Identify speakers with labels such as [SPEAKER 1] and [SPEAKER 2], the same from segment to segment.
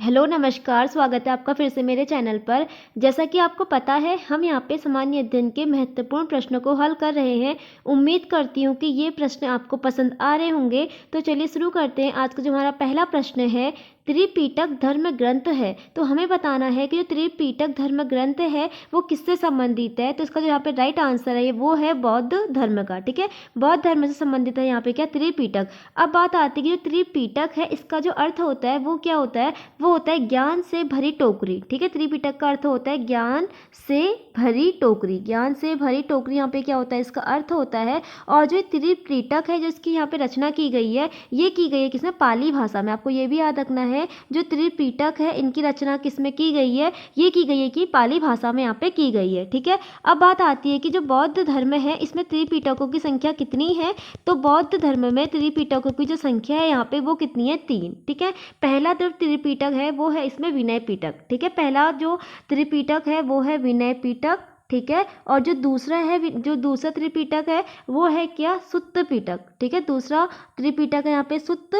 [SPEAKER 1] Hello नमस्कार, स्वागत है आपका फिर से मेरे चैनल पर। जैसा कि आपको पता है, हम यहाँ पे सामान्य अध्ययन के महत्वपूर्ण प्रश्नों को हल कर रहे हैं। उम्मीद करती हूँ कि ये प्रश्न आपको पसंद आ रहे होंगे। तो चलिए शुरू करते हैं। आज का जो हमारा पहला प्रश्न है, त्रिपिटक धर्म ग्रंथ है, तो हमें बताना है कि जो त्रिपिटक धर्म ग्रंथ है वो किससे संबंधित है। तो इसका जो यहाँ पे राइट आंसर है वो है बौद्ध धर्म का। ठीक है, बौद्ध धर्म से संबंधित है यहाँ पे क्या, त्रिपिटक। अब बात आती है कि जो त्रिपिटक है इसका जो अर्थ होता है वो क्या होता है, वो होता है ज्ञान से भरी टोकरी। ठीक है, त्रिपिटक का अर्थ होता है ज्ञान से भरी टोकरी। ज्ञान से भरी टोकरी यहाँ पे क्या होता है, इसका अर्थ होता है। और जो त्रिपिटक है जिसकी यहाँ पे रचना की गई है, ये की गई है किसमें, पाली भाषा में। आपको ये भी याद रखना है, जो त्रिपिटक है इनकी रचना किसमें की गई है, ये की गई है कि पाली भाषा में यहाँ पे की गई है। ठीक है, अब बात आती है कि जो बौद्ध धर्म है इसमें त्रिपिटकों की संख्या कितनी है। तो बौद्ध धर्म में त्रिपिटकों की जो संख्या है यहाँ पे वो कितनी है, 3। ठीक है, पहला जो त्रिपिटक है वो है इसमें विनय पिटक। ठीक है, पहला जो त्रिपिटक है वो है विनय पिटक। ठीक है, और जो दूसरा त्रिपिटक है वो है क्या, सुत्त पिटक। ठीक है, दूसरा त्रिपिटक है यहाँ पे सुत्त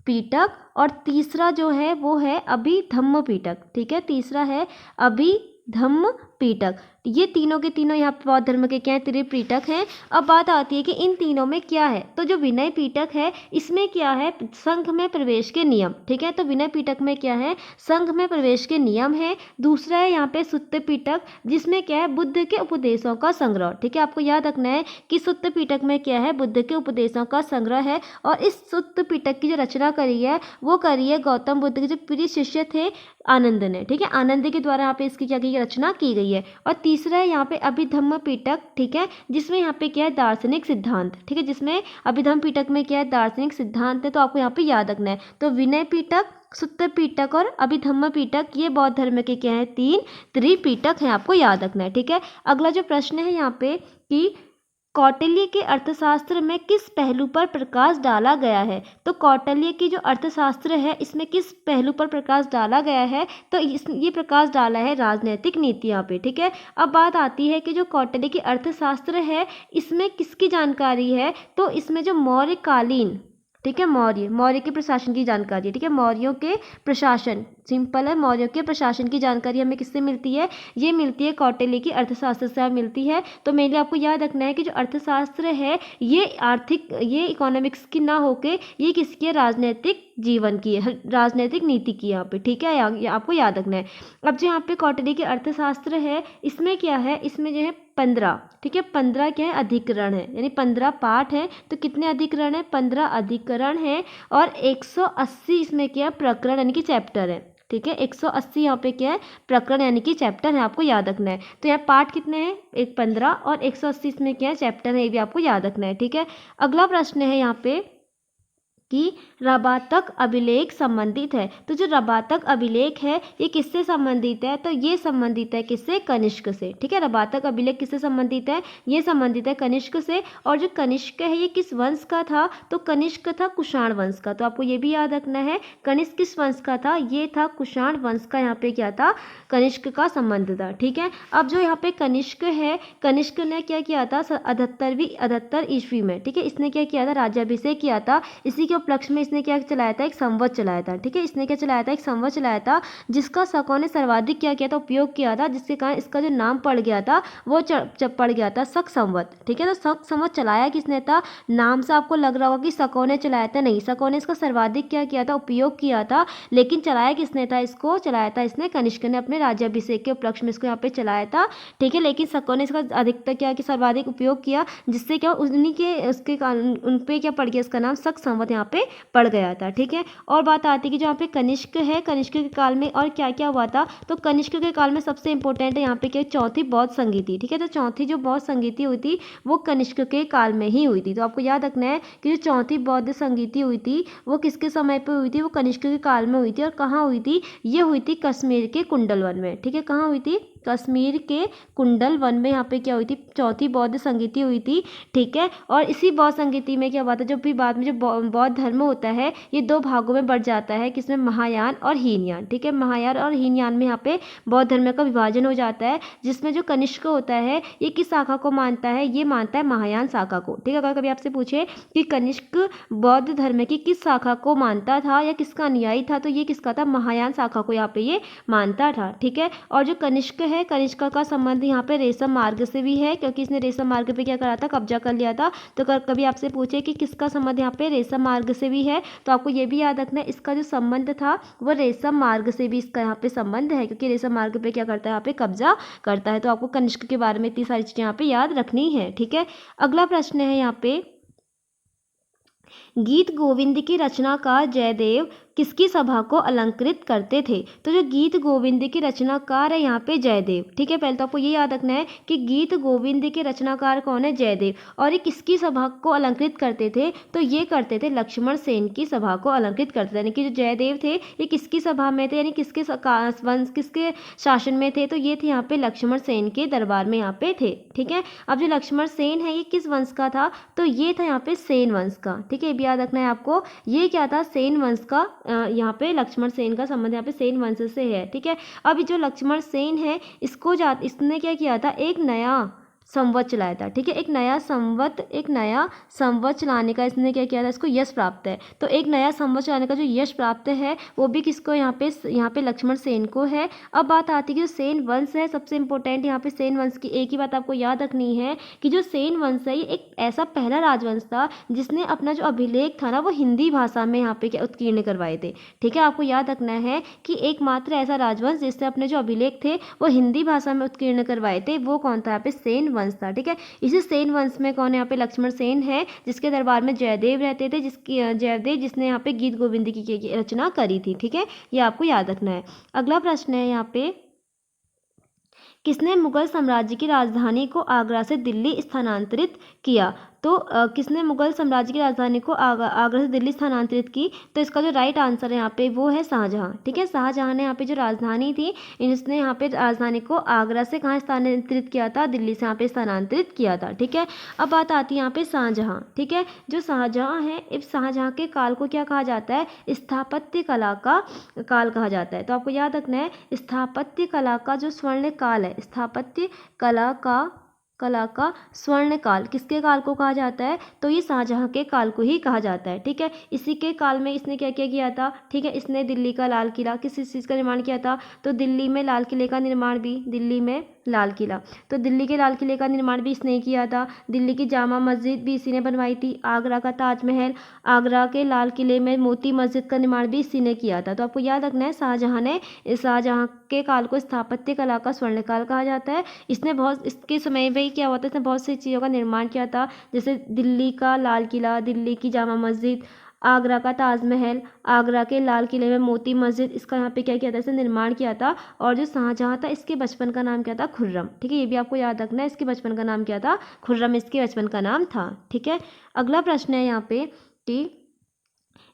[SPEAKER 1] पिटक। और तीसरा जो है वो है अभिधम्म पिटक। ठीक है, तीसरा है अभिधम्म पिटक। ये तीनों के तीनों यहाँ पे बौद्ध धर्म के क्या है, त्रिपिटक हैं। अब बात आती है कि इन तीनों में क्या है। तो जो विनय पिटक है इसमें क्या है, संघ में प्रवेश के नियम। ठीक है, तो विनय पिटक में क्या है, संघ में प्रवेश के नियम है। दूसरा है यहाँ पे सुत्त पिटक, जिसमें क्या है, बुद्ध के उपदेशों का संग्रह। ठीक है, आपको याद रखना है कि सुत्त पिटक में क्या है, बुद्ध के उपदेशों का संग्रह है। और इस सुत्त पिटक की जो रचना करी है वो करी है गौतम बुद्ध के जो प्रिय शिष्य थे आनंद ने। ठीक है, आनंद के द्वारा यहाँ पे इसकी क्या की रचना की गई है। और तीसरा है यहाँ पे अभिधम्म पिटक। ठीक है, जिसमें यहाँ पे क्या है, दार्शनिक सिद्धांत। ठीक है, जिसमें अभिधम्म पिटक में क्या है, दार्शनिक सिद्धांत है। तो आपको यहाँ पे याद रखना है। तो विनय पिटक, सुत्त पिटक और अभिधम्म पिटक, ये बौद्ध धर्म के क्या है, 3 त्रिपिटक हैं। आपको याद रखना है। ठीक है, अगला जो प्रश्न है यहाँ पे कि कौटिल्य के अर्थशास्त्र में किस पहलू पर प्रकाश डाला गया है। तो कौटिल्य की जो अर्थशास्त्र है इसमें किस पहलू पर प्रकाश डाला गया है। तो ये प्रकाश डाला है राजनीतिक नीतियाँ पे। ठीक है, अब बात आती है कि जो कौटिल्य की अर्थशास्त्र है इसमें किसकी जानकारी है। तो इसमें जो मौर्यकालीन, ठीक है, मौर्य के प्रशासन की जानकारी है। ठीक है, मौर्यों के प्रशासन, सिंपल है, मौर्यों के प्रशासन की जानकारी हमें किससे मिलती है, ये मिलती है कौटिल्य की अर्थशास्त्र से मिलती है। तो मेरे लिए आपको याद रखना है कि जो अर्थशास्त्र है ये इकोनॉमिक्स की ना होके ये किसकी है, राजनीतिक जीवन की है, राजनीतिक नीति की यहाँ पे। ठीक है, आपको याद रखना है। अब जो यहाँ पे कौटिल्य की अर्थशास्त्र है इसमें क्या है, इसमें जो है 15, ठीक है, 15 क्या है, अधिकरण है, यानी 15 पाठ है। तो कितने अधिकरण है, 15 अधिकरण है। और 180 इसमें क्या है, प्रकरण यानी कि चैप्टर है। ठीक है, 180 यहाँ पे क्या है, प्रकरण यानी कि चैप्टर है। आपको याद रखना है। तो यहाँ पाठ कितने हैं, 15 और 180 इसमें क्या है, चैप्टर है। ये भी आपको याद रखना है। ठीक है, अगला प्रश्न है यहाँ पे कि रबातक अभिलेख संबंधित है। तो जो रबातक अभिलेख है ये किससे संबंधित है, तो ये संबंधित है किससे, कनिष्क से। ठीक है, रबातक अभिलेख किससे संबंधित है, ये संबंधित है कनिष्क से। और जो कनिष्क है ये किस वंश का था, तो कनिष्क था कुषाण वंश का। तो आपको ये भी याद रखना है, कनिष्क किस वंश का था, ये था कुषाण वंश का। यहाँ पे क्या था, कनिष्क का संबंध था। ठीक है, अब जो यहाँ पे कनिष्क है, कनिष्क ने क्या किया था, 78 ईस्वी में। ठीक है, इसने क्या किया था, राज्याभिषेक किया था। इसी के उपलक्ष्य में इसने क्या चलाया था, एक संवत चलाया था। ठीक है, इसने क्या चलाया था, एक संवत चलाया था, जिसका शकों ने सर्वाधिक क्या किया था, उपयोग किया था, जिसके कारण इसका जो नाम पड़ गया था वो पड़ गया था शक संवत। ठीक है, तो शक संवत चलाया किसने था, नाम से आपको लग रहा होगा कि शकों ने चलाया था, नहीं, शकों ने इसका सर्वाधिक क्या किया था, उपयोग किया था। लेकिन चलाया किसने था, इसको चलाया था इसने कनिष्क ने, अपने राज्याभिषेक के उपलक्ष्य में इसको यहाँ पे चलाया था। ठीक है, लेकिन शकों ने इसका अधिकतर क्या कि सर्वाधिक उपयोग किया, जिससे क्या उन्हीं के उसके कारण उन पे क्या पड़ गया, इसका नाम शक संवत यहाँ पे पड़ गया था। ठीक है, और बात आती है कि जो यहाँ पे कनिष्क है, कनिष्क के काल में और क्या क्या हुआ था। तो कनिष्क के काल में सबसे इंपॉर्टेंट है यहाँ पे क्या, चौथी बौद्ध संगीति। ठीक है, तो चौथी जो बौद्ध संगीति हुई थी वो कनिष्क के काल में ही हुई थी। तो आपको याद रखना है कि जो चौथी बौद्ध संगीति हुई थी वो किसके समय पर हुई थी, वो कनिष्क के काल में हुई थी। और कहाँ हुई थी, ये हुई थी कश्मीर के कुंडलवन में। ठीक है, कहाँ हुई थी, कश्मीर के कुंडल वन में यहाँ पे क्या हुई थी, चौथी बौद्ध संगीति हुई थी। ठीक है, और इसी बौद्ध संगीति में क्या हुआ था, जो भी बाद में जो बौद्ध धर्म होता है ये दो भागों में बढ़ जाता है, किसमें, महायान और हीनयान। ठीक है, महायान और हीनयान में यहाँ पे बौद्ध धर्म का विभाजन हो जाता है, जिसमें जो कनिष्क होता है ये किस शाखा को मानता है, ये मानता है महायान शाखा को। ठीक है, अगर कभी आपसे पूछे कि कनिष्क बौद्ध धर्म की किस शाखा को मानता था या किसका अनुयायी था, तो ये किसका था, महायान शाखा को यहाँ पे ये मानता था। ठीक है, और जो कनिष्क है, कनिष्क का संबंध यहाँ पे रेशम मार्ग से भी है, क्योंकि इसने रेशम मार्ग पे क्या करा था, कब्जा कर लिया था। तो कभी आपसे पूछे कि किसका संबंध यहाँ पे रेशम मार्ग से भी है, तो आपको ये भी याद रखना है इसका जो संबंध था वो रेशम मार्ग से भी इसका यहाँ पे संबंध है, क्योंकि रेशम मार्ग पे क्या करता है, यहाँ पे कब्जा करता है। तो आपको कनिष्क के बारे में इतनी सारी चीजें यहाँ पे याद रखनी है। ठीक है, अगला प्रश्न है यहाँ पे, गीत गोविंद की रचनाकार जयदेव किसकी सभा को अलंकृत करते थे। तो जो गीत गोविंद के रचनाकार है यहाँ पे जयदेव। ठीक है, पहले तो आपको ये याद रखना है कि गीत गोविंद के रचनाकार कौन है, जयदेव, और ये किसकी सभा को अलंकृत करते थे, तो ये करते थे लक्ष्मण सेन की सभा को अलंकृत करते थे। यानी कि जो जयदेव थे ये किसकी सभा में थे, यानी किसके वंश, किसके शासन में थे, तो ये थे यहाँ पे लक्ष्मण सेन के दरबार में यहाँ पे थे। ठीक है, अब जो लक्ष्मण सेन है ये किस वंश का था, तो ये था यहाँ पे सेन वंश का। ठीक है, ये भी याद रखना है आपको, ये क्या था, सेन वंश का। यहाँ पे लक्ष्मण सेन का संबंध यहाँ पे सेन वंश से है। ठीक है, अब जो लक्ष्मण सेन है इसने क्या किया था, एक नया संवत चलाया था। ठीक है, एक नया संवत चलाने का इसने क्या किया था, इसको यश प्राप्त है। तो एक नया संवत चलाने का जो यश प्राप्त है वो भी किसको, यहाँ पे लक्ष्मण सेन को है। अब बात आती है कि जो सेन वंश है, सबसे इंपॉर्टेंट यहाँ पे सेन वंश की एक ही बात आपको याद रखनी है कि जो सेन वंश है ये एक ऐसा पहला राजवंश था जिसने अपना जो अभिलेख था ना वो हिंदी भाषा में यहाँ पे क्या उत्कीर्ण करवाए थे। ठीक है, आपको याद रखना है कि एकमात्र ऐसा राजवंश जिसने अपने जो अभिलेख थे वो हिंदी भाषा में उत्कीर्ण करवाए थे, वो कौन था, यहाँ पे सेन वंश था। ठीक है, इसी सेन वंश में कौन है, यहाँ पे लक्ष्मण सेन है, जिसके दरबार में जयदेव रहते थे, जयदेव जिसने यहाँ पे गीत गोविंद की रचना करी थी। ठीक है, ये आपको याद रखना है। अगला प्रश्न है यहाँ पे, किसने मुगल साम्राज्य की राजधानी को आगरा से दिल्ली स्थानांतरित किया। तो किसने मुगल साम्राज्य की राजधानी को आगरा से दिल्ली स्थानांतरित की, तो इसका जो राइट आंसर है यहाँ पे वो है शाहजहां। ठीक है, शाहजहां ने यहाँ पे जो राजधानी थी, इसने यहाँ पे राजधानी को आगरा से कहाँ स्थानांतरित किया था, दिल्ली से यहाँ पे स्थानांतरित किया था। ठीक है, अब बात आती है यहाँ पे शाहजहां। ठीक है, जो शाहजहां है, इस शाहजहां के काल को क्या कहा जाता है, स्थापत्य कला का काल कहा जाता है। तो आपको याद रखना है स्थापत्य कला का जो स्वर्ण काल है, स्थापत्य कला का स्वर्ण काल किसके काल को कहा जाता है, तो ये शाहजहां के काल को ही कहा जाता है। ठीक है, इसी के काल में इसने क्या क्या किया था। ठीक है, इसने दिल्ली का लाल किला, किस चीज़ का निर्माण किया था, तो दिल्ली में लाल किले का निर्माण भी, दिल्ली में लाल किला, तो दिल्ली के लाल किले का निर्माण भी इसने किया था। दिल्ली की जामा मस्जिद भी इसी ने बनवाई थी। आगरा का ताजमहल, आगरा के लाल किले में मोती मस्जिद का निर्माण भी इसी ने किया था। तो आपको याद रखना है शाहजहां के काल को स्थापत्य कला का स्वर्ण काल कहा जाता है। इसके समय में क्या हुआ था, इसने बहुत सी चीज़ों का निर्माण किया था, जैसे दिल्ली का लाल किला, दिल्ली की जामा मस्जिद, आगरा का ताजमहल, आगरा के लाल किले में मोती मस्जिद, इसका यहाँ पे क्या किया था, इसे निर्माण किया था। और जो शाहजहां था इसके बचपन का नाम क्या था, खुर्रम। ठीक है, ये भी आपको याद रखना है, इसके बचपन का नाम क्या था, खुर्रम इसके बचपन का नाम था। ठीक है, अगला प्रश्न है यहाँ पे कि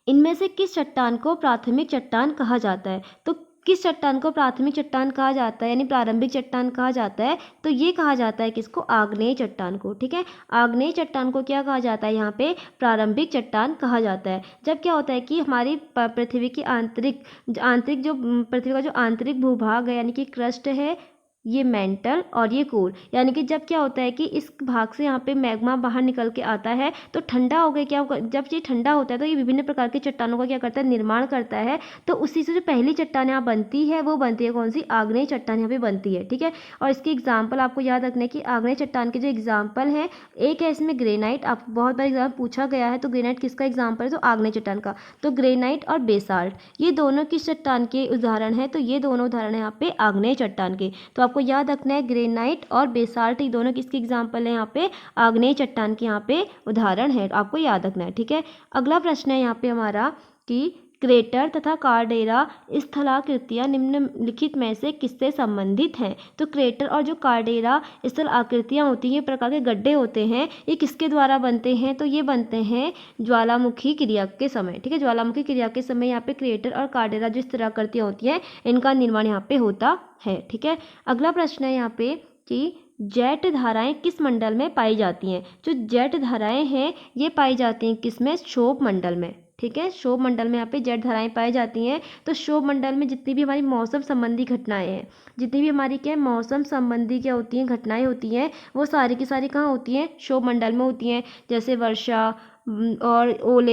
[SPEAKER 1] इनमें से किस चट्टान को प्राथमिक चट्टान कहा जाता है। तो किस चट्टान को प्राथमिक चट्टान कहा जाता है, यानी प्रारंभिक चट्टान कहा जाता है, तो ये कहा जाता है किसको, आग्नेय चट्टान को। ठीक है, आग्नेय चट्टान को क्या कहा जाता है, यहाँ पे प्रारंभिक चट्टान कहा जाता है। जब क्या होता है कि हमारी पृथ्वी की आंतरिक जो पृथ्वी का जो आंतरिक भूभाग है, यानी कि क्रस्ट है, ये मेंटल और ये कोर, यानी कि जब क्या होता है कि इस भाग से यहाँ पे मैग्मा बाहर निकल के आता है तो ठंडा हो गया, जब ये ठंडा होता है तो ये विभिन्न प्रकार की चट्टानों का क्या करता है, निर्माण करता है। तो उसी से जो पहली चट्टान यहाँ बनती है वो बनती है कौन सी, आग्नेय चट्टान यहाँ पे बनती है। ठीक है, और इसकी एग्जाम्पल आपको याद रखना है कि आग्नेय चट्टान के जो एग्जाम्पल है, एक है इसमें ग्रेनाइट, आप बहुत बार एग्जाम पूछा गया है, तो ग्रेनाइट किसका एग्जाम्पल है, तो आग्नेय चट्टान का। तो ग्रेनाइट और बेसाल्ट ये दोनों किस चट्टान के उदाहरण है, तो ये दोनों उदाहरण है यहाँ पे आग्नेय चट्टान के। तो आपको याद रखना है ग्रेनाइट और बेसाल्ट ये दोनों किसके एग्जाम्पल है, यहाँ पे आग्नेय चट्टान के यहाँ पे उदाहरण है, आपको याद रखना है। ठीक है, अगला प्रश्न है यहाँ पे हमारा कि क्रेटर तथा कार्डेरा स्थलाकृतियाँ निम्नलिखित में से किससे संबंधित हैं? तो क्रेटर और जो कार्डेरा स्थल आकृतियाँ होती हैं, प्रकार के गड्ढे होते हैं, ये किसके द्वारा बनते हैं? तो ये बनते हैं ज्वालामुखी क्रिया के समय। ठीक है, ज्वालामुखी क्रिया के समय यहाँ पे क्रेटर और कार्डेरा जो स्थलाकृतियाँ होती हैं, इनका निर्माण यहाँ पे होता है। ठीक है, अगला प्रश्न है यहाँ पे कि जेट धाराएं किस मंडल में पाई जाती हैं? जो जेट धाराएं हैं ये पाई जाती हैं किसमें? क्षोभ मंडल में। ठीक है, क्षोभ मंडल में यहाँ पे जेट धाराएं पाई जाती हैं। तो क्षोभ मंडल में जितनी भी हमारी मौसम संबंधी घटनाएं हैं, जितनी भी हमारी क्या मौसम संबंधी क्या होती हैं, घटनाएं होती हैं, वो सारी की सारी कहाँ होती हैं? क्षोभ मंडल में होती हैं। जैसे वर्षा और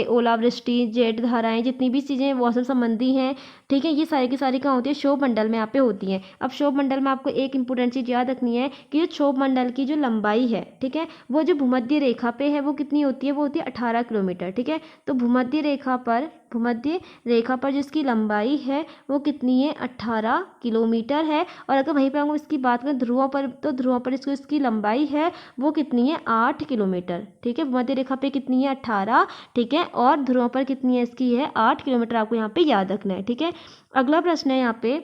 [SPEAKER 1] ओलावृष्टि, जेट धाराएं, जितनी भी चीज़ें मौसम संबंधी हैं, ठीक है, ये सारी की सारी कहाँ होती है? क्षोभ मंडल में यहाँ पे होती हैं। अब क्षोभ मंडल में आपको एक इंपॉर्टेंट चीज़ याद रखनी है कि जो क्षोभ मंडल की जो लंबाई है, ठीक है, वो जो भूमध्य रेखा पे है वो कितनी होती है? वो होती है 18 किलोमीटर। ठीक है, तो भूमध्य रेखा पर जिसकी लंबाई है वो कितनी है? 18 किलोमीटर है। और अगर वहीं पर हम इसकी बात करें ध्रुवों पर, तो ध्रुवों पर इसकी लंबाई है वो कितनी है? 8 किलोमीटर। ठीक है, भूमध्य रेखा पे कितनी है? 18। ठीक है, और ध्रुवों पर कितनी है? इसकी है 8 किलोमीटर। आपको यहाँ पे याद रखना है। ठीक है, अगला प्रश्न है यहाँ पे,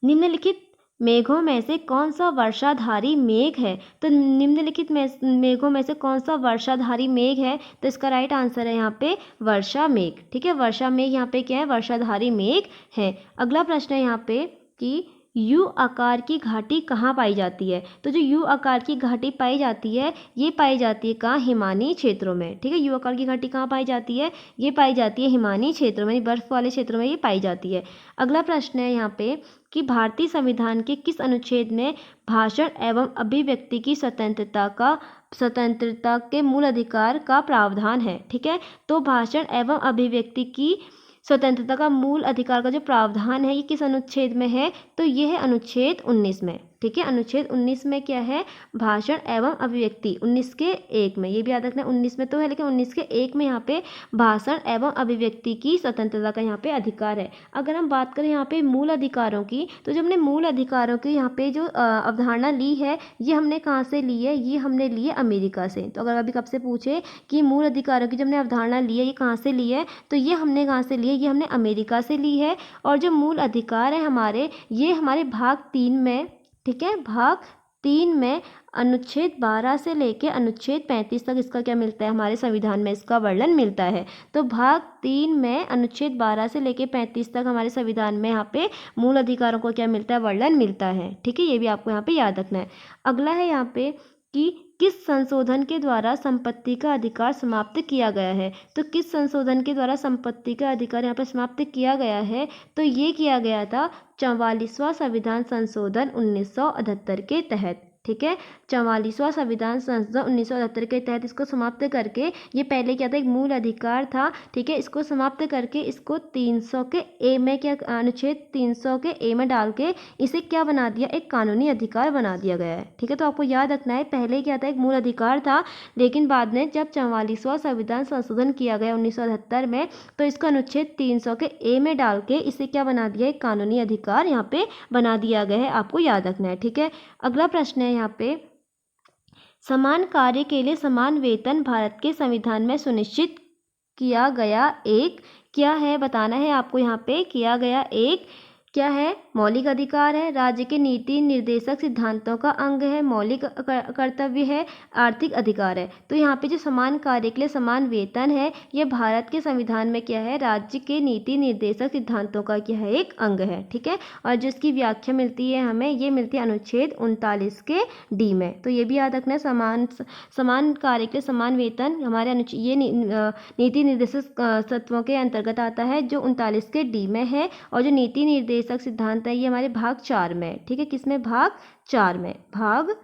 [SPEAKER 1] निम्नलिखित मेघों में से कौन सा वर्षाधारी मेघ है? तो निम्नलिखित मेघों में से कौन सा वर्षाधारी मेघ है? तो इसका राइट आंसर है यहाँ पे वर्षा मेघ। ठीक है, वर्षा मेघ यहाँ पे क्या है? वर्षाधारी मेघ है। अगला प्रश्न है यहाँ पे कि यू आकार की घाटी कहाँ पाई जाती है? तो जो यू आकार की घाटी पाई जाती है, ये पाई जाती है कहाँ? हिमानी क्षेत्रों में। ठीक है, यू आकार की घाटी कहाँ पाई जाती है? ये पाई जाती है हिमानी क्षेत्रों में, बर्फ वाले क्षेत्रों में ये पाई जाती है। अगला प्रश्न है यहाँ पे कि भारतीय संविधान के किस अनुच्छेद में भाषण एवं अभिव्यक्ति की स्वतंत्रता के मूल अधिकार का प्रावधान है? ठीक है, तो भाषण एवं अभिव्यक्ति की स्वतंत्रता का मूल अधिकार का जो प्रावधान है ये किस अनुच्छेद में है? तो ये है अनुच्छेद 19 में। ठीक है, अनुच्छेद 19 में क्या है? भाषण एवं अभिव्यक्ति 19 के 1 में, ये भी याद रखना है, 19 में तो है लेकिन 19 के 1 में यहाँ पे भाषण एवं अभिव्यक्ति की स्वतंत्रता का यहाँ पे अधिकार है। अगर हम बात करें यहाँ पे मूल अधिकारों की, तो जो हमने मूल अधिकारों की यहाँ पे जो अवधारणा ली है, ये हमने कहाँ से ली है? ये हमने ली है अमेरिका से। तो अगर अभी कब से पूछे कि मूल अधिकारों की जो हमने अवधारणा ली है ये कहाँ से ली है, तो ये हमने कहाँ से ली है? ये हमने अमेरिका से ली है। और जो मूल अधिकार है हमारे, ये हमारे भाग 3 में, ठीक है, भाग 3 में अनुच्छेद 12 से लेके अनुच्छेद 35 तक इसका क्या मिलता है? हमारे संविधान में इसका वर्णन मिलता है। तो भाग 3 में अनुच्छेद 12 से लेके 35 तक हमारे संविधान में यहाँ पे मूल अधिकारों को क्या मिलता है? वर्णन मिलता है। ठीक है, ये भी आपको यहाँ पे याद रखना है। अगला है यहाँ पे कि किस संशोधन के द्वारा संपत्ति का अधिकार समाप्त किया गया है? तो किस संशोधन के द्वारा संपत्ति का अधिकार यहाँ पे समाप्त किया गया है? तो ये किया गया था 44वां संविधान संशोधन 1978 के तहत। ठीक है, 44वां संविधान संशोधन 1978 के तहत इसको समाप्त करके, ये पहले क्या था? एक मूल अधिकार था। ठीक है, इसको समाप्त करके इसको 300 के ए में क्या, अनुच्छेद 300 के ए में डाल के इसे क्या बना दिया? एक कानूनी अधिकार बना दिया गया है। ठीक है, तो आपको याद रखना है पहले क्या था? एक मूल अधिकार था, लेकिन बाद में जब 44वां संविधान संशोधन किया गया 1978 में, तो इसको अनुच्छेद 300 के ए में डाल के इसे क्या बना दिया? एक कानूनी अधिकार यहाँ पे बना दिया गया है। आपको याद रखना है। ठीक है, अगला प्रश्न है यहाँ पे, समान कार्य के लिए समान वेतन भारत के संविधान में सुनिश्चित किया गया एक क्या है? बताना है आपको। यहाँ पे किया गया एक क्या है? मौलिक अधिकार है, राज्य के नीति निर्देशक सिद्धांतों का अंग है, मौलिक कर्तव्य है, आर्थिक अधिकार है। तो यहाँ पे जो समान कार्य के लिए समान वेतन है, ये भारत के संविधान में क्या है? राज्य के नीति निर्देशक सिद्धांतों का क्या है? एक अंग है। ठीक है, और जिसकी व्याख्या मिलती है हमें, ये मिलती है अनुच्छेद 39 के डी में। तो ये भी याद रखना है, समान कार्य के लिए समान वेतन हमारे अनुच्छेद, ये नीति निर्देशक तत्वों के अंतर्गत आता है, जो 39 के डी में है। और जो नीति निर्देशक सिद्धांत है ये हमारे भाग 4 में। ठीक है, किसमें? भाग 4 में। भाग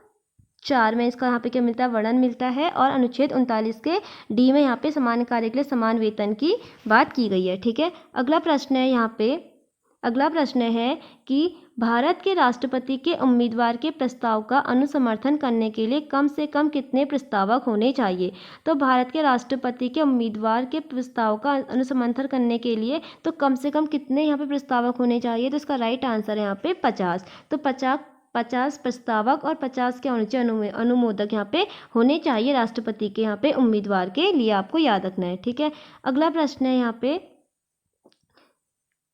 [SPEAKER 1] 4 में इसका यहाँ पे क्या मिलता है? वर्णन मिलता है। और अनुच्छेद 39 के डी में यहाँ पे समान कार्य के लिए समान वेतन की बात की गई है। ठीक है, अगला प्रश्न है यहाँ पे, अगला प्रश्न है कि भारत के राष्ट्रपति के उम्मीदवार के प्रस्ताव का अनुसमर्थन करने के लिए कम से कम कितने प्रस्तावक होने चाहिए? तो भारत के राष्ट्रपति के उम्मीदवार के प्रस्ताव का अनुसमर्थन करने के लिए तो कम से कम कितने यहाँ पे प्रस्तावक होने चाहिए? तो इसका राइट आंसर है यहाँ पे 50। तो 50 प्रस्तावक और 50 के ऊंचे अनुमोदक यहाँ पे होने चाहिए राष्ट्रपति के यहाँ पे उम्मीदवार के लिए। आपको याद रखना है। ठीक है, अगला प्रश्न है यहाँ पे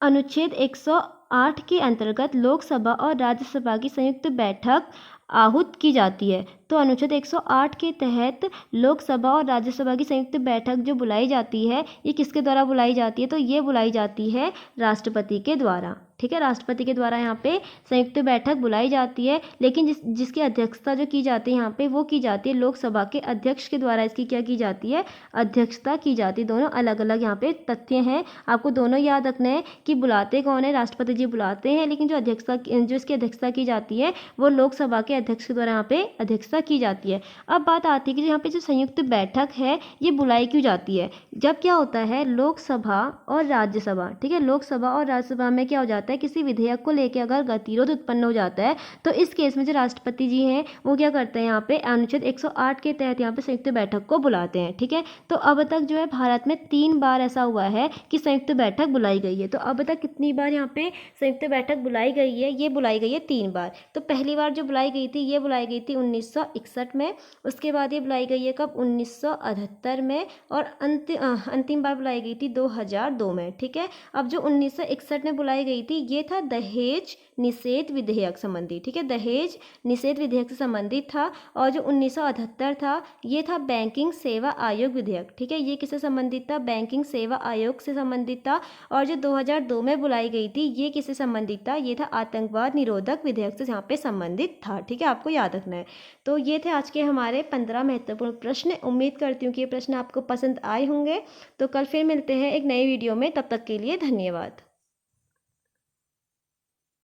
[SPEAKER 1] अनुच्छेद 108 के अंतर्गत लोकसभा और राज्यसभा की संयुक्त बैठक आहूत की जाती है। तो अनुच्छेद 108 के तहत लोकसभा और राज्यसभा की संयुक्त बैठक जो बुलाई जाती है, ये किसके द्वारा बुलाई जाती है? तो ये बुलाई जाती है राष्ट्रपति के द्वारा। ठीक है, राष्ट्रपति के द्वारा यहाँ पे संयुक्त बैठक बुलाई जाती है, लेकिन जिसकी अध्यक्षता जो की जाती है यहाँ पे, वो की जाती है लोकसभा के अध्यक्ष के द्वारा। इसकी क्या की जाती है? अध्यक्षता की जाती है। दोनों अलग अलग यहाँ पे तथ्य हैं, आपको दोनों याद रखना है कि बुलाते कौन है? राष्ट्रपति जी बुलाते हैं, लेकिन जो इसकी अध्यक्षता की जाती है वो लोकसभा के अध्यक्ष के द्वारा यहाँ पे अध्यक्षता की जाती है। अब बात आती है कि यहाँ पे जो संयुक्त बैठक है ये बुलाई क्यों जाती है? जब क्या होता है, लोकसभा और राज्यसभा, ठीक है, लोकसभा और राज्यसभा में क्या हो जाता है, किसी विधेयक को लेकर अगर गतिरोध उत्पन्न हो जाता है तो इस केस में जो राष्ट्रपति जी हैं वो क्या करते हैं, यहाँ पे अनुच्छेद 108 के तहत यहाँ पे संयुक्त बैठक को बुलाते हैं। ठीक है, तो अब तक जो है भारत में 3 बार ऐसा हुआ है कि संयुक्त बैठक बुलाई गई है। तो अब तक कितनी बार यहाँ पे संयुक्त बैठक बुलाई गई है? ये बुलाई गई है 3 बार। तो पहली बार जो बुलाई गई थी, ये बुलाई गई थी 1961 में। उसके बाद ये बुलाई गई है कब? 1978 में। और अंतिम बार बुलाई गई थी 2002 में। ठीक है, अब जो 1961 में बुलाई गई थी ये था दहेज निषेध विधेयक संबंधी। ठीक है, दहेज निषेध विधेयक से संबंधित था। और जो 1978 था ये था बैंकिंग सेवा आयोग विधेयक। ठीक है, ये किससे संबंधित था? बैंकिंग सेवा आयोग से संबंधित था। और जो 2002 में बुलाई गई थी ये किससे संबंधित था? ये था आतंकवाद निरोधक विधेयक से यहाँ पे संबंधित था। ठीक है, आपको याद रखना है। तो ये थे आज के हमारे 15 महत्वपूर्ण प्रश्न। उम्मीद करती हूँ कि ये प्रश्न आपको पसंद आए होंगे। तो कल फिर मिलते हैं एक नई वीडियो में, तब तक के लिए धन्यवाद।